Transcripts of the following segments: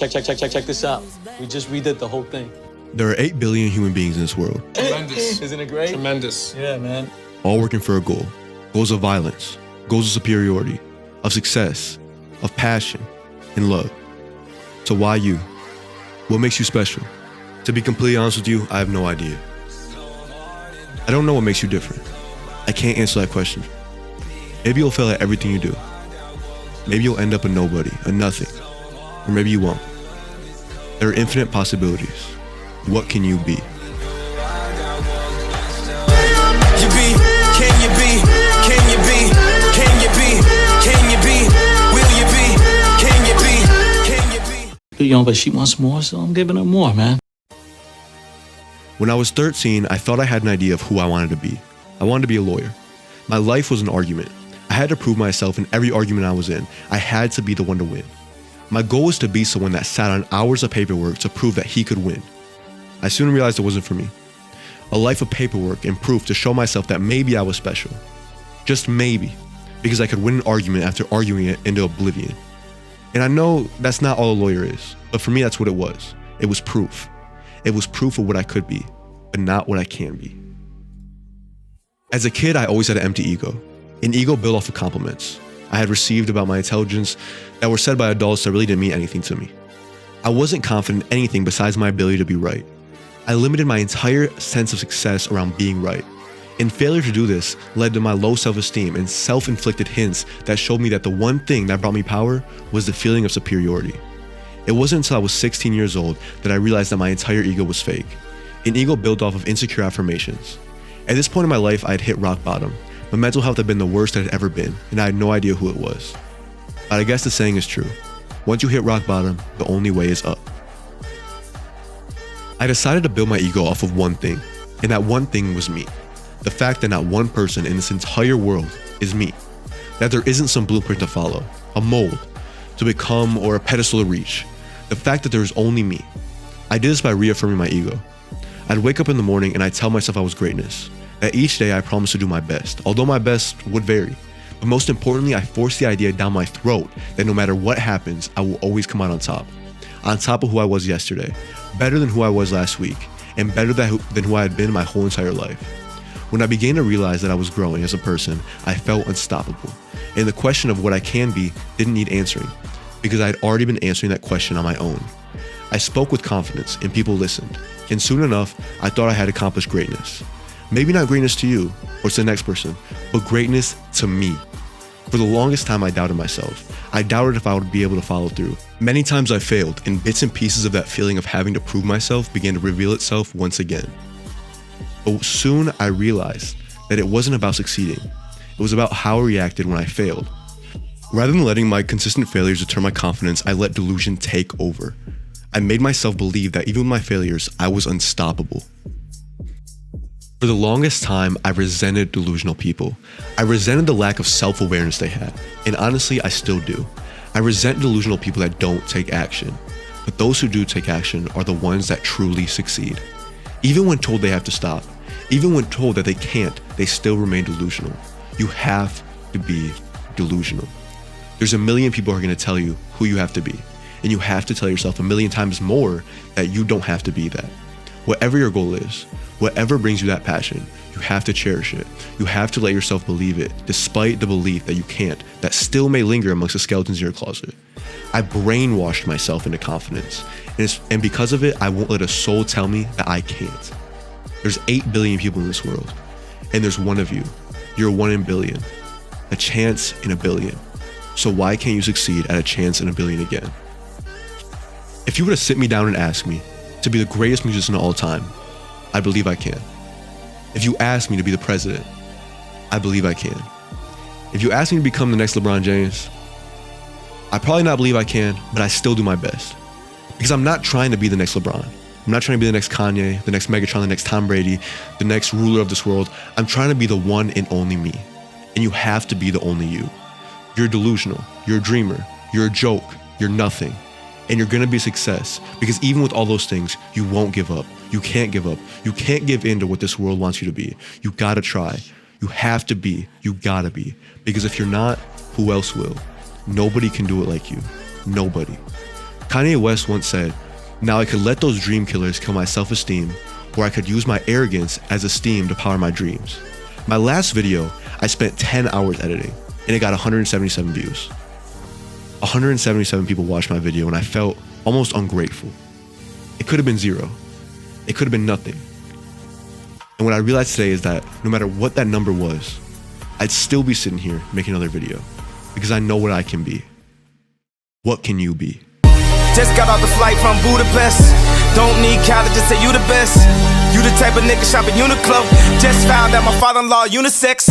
Check this out. We just redid the whole thing. There are 8 billion human beings in this world, Tremendous. Isn't it great? Tremendous. Yeah, man. all working for a goal. Goals of violence, goals of superiority, of success, of passion, and love. So why you? What makes you special? To be completely honest with you, I have no idea. I don't know what makes you different. I can't answer that question. Maybe you'll fail at everything you do. Maybe you'll end up a nobody, a nothing. Or maybe you won't. There are infinite possibilities. What can you be? But she wants more, so I'm giving her more, man. When I was 13, I thought I had an idea of who I wanted to be. I wanted to be a lawyer. My life was an argument. I had to prove myself in every argument I was in. I had to be the one to win. My goal was to be someone that sat on hours of paperwork to prove that he could win. I soon realized it wasn't for me. A life of paperwork and proof to show myself that maybe I was special. Just maybe, because I could win an argument after arguing it into oblivion. And I know that's not all a lawyer is, but for me that's what it was. It was proof. It was proof of what I could be, but not what I can be. As a kid, I always had an empty ego. An ego built off of compliments I had received about my intelligence that were said by adults that really didn't mean anything to me. I wasn't confident in anything besides my ability to be right. I limited my entire sense of success around being right. And failure to do this led to my low self-esteem and self-inflicted hints that showed me that the one thing that brought me power was the feeling of superiority. It wasn't until I was 16 years old that I realized that my entire ego was fake. An ego built off of insecure affirmations. At this point in my life, I had hit rock bottom. My mental health had been the worst it had ever been, and I had no idea who it was. But I guess the saying is true. Once you hit rock bottom, the only way is up. I decided to build my ego off of one thing, and that one thing was me. The fact that not one person in this entire world is me. That there isn't some blueprint to follow, a mold to become, or a pedestal to reach. The fact that there is only me. I did this by reaffirming my ego. I'd wake up in the morning and I'd tell myself I was greatness. That each day I promised to do my best, although my best would vary. But most importantly, I forced the idea down my throat that no matter what happens, I will always come out on top. On top of who I was yesterday, better than who I was last week, and better than who I had been my whole entire life. When I began to realize that I was growing as a person, I felt unstoppable. And the question of what I can be didn't need answering, because I had already been answering that question on my own. I spoke with confidence and people listened. And soon enough, I thought I had accomplished greatness. Maybe not greatness to you or to the next person, but greatness to me. For the longest time, I doubted myself. I doubted if I would be able to follow through. Many times I failed, and bits and pieces of that feeling of having to prove myself began to reveal itself once again. But soon I realized that it wasn't about succeeding. It was about how I reacted when I failed. Rather than letting my consistent failures deter my confidence, I let delusion take over. I made myself believe that even with my failures, I was unstoppable. For the longest time, I resented delusional people. I resented the lack of self-awareness they had, and honestly, I still do. I resent delusional people that don't take action. But those who do take action are the ones that truly succeed. Even when told they have to stop, even when told that they can't, they still remain delusional. You have to be delusional. There's a million people who are going to tell you who you have to be, and you have to tell yourself a million times more that you don't have to be that. Whatever your goal is, whatever brings you that passion, you have to cherish it. You have to let yourself believe it, despite the belief that you can't, that still may linger amongst the skeletons in your closet. I brainwashed myself into confidence, and because of it, I won't let a soul tell me that I can't. There's 8 billion people in this world, and there's one of you. You're 1 in a billion, a chance in a billion. So why can't you succeed at a chance in a billion again? If you were to sit me down and ask me to be the greatest musician of all time, I believe I can. If you ask me to be the president, I believe I can. If you ask me to become the next LeBron James, I probably not believe I can, but I still do my best. Because I'm not trying to be the next LeBron. I'm not trying to be the next Kanye, the next Megatron, the next Tom Brady, the next ruler of this world. I'm trying to be the one and only me. And you have to be the only you. You're delusional. You're a dreamer. You're a joke. You're nothing. And you're gonna be a success, because even with all those things, you won't give up. You can't give up. You can't give in to what this world wants you to be. You gotta try. You have to be. You gotta be. Because if you're not, who else will? Nobody can do it like you. Nobody. Kanye West once said, "Now I could let those dream killers kill my self-esteem, or I could use my arrogance as esteem to power my dreams." My last video, I spent 10 hours editing, and it got 177 views. 177 people watched my video, and I felt almost ungrateful. It could have been 0. It could have been nothing. And what I realized today is that no matter what that number was, I'd still be sitting here making another video because I know what I can be. What can you be? Just got off the flight from Budapest. Don't need college to say you the best. You the type of nigga shopping Uniqlo. Just found out my father-in-law unisex.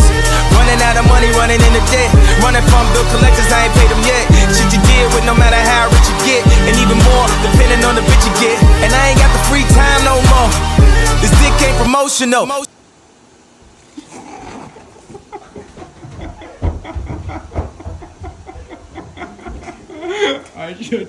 Running out of money, running in the debt. Running from bill collectors, I ain't paid them yet. Shit you deal with no matter how rich you get. And even more, depending on the bitch you get. And I ain't got the free time no more. This dick ain't promotional. Alright, chill.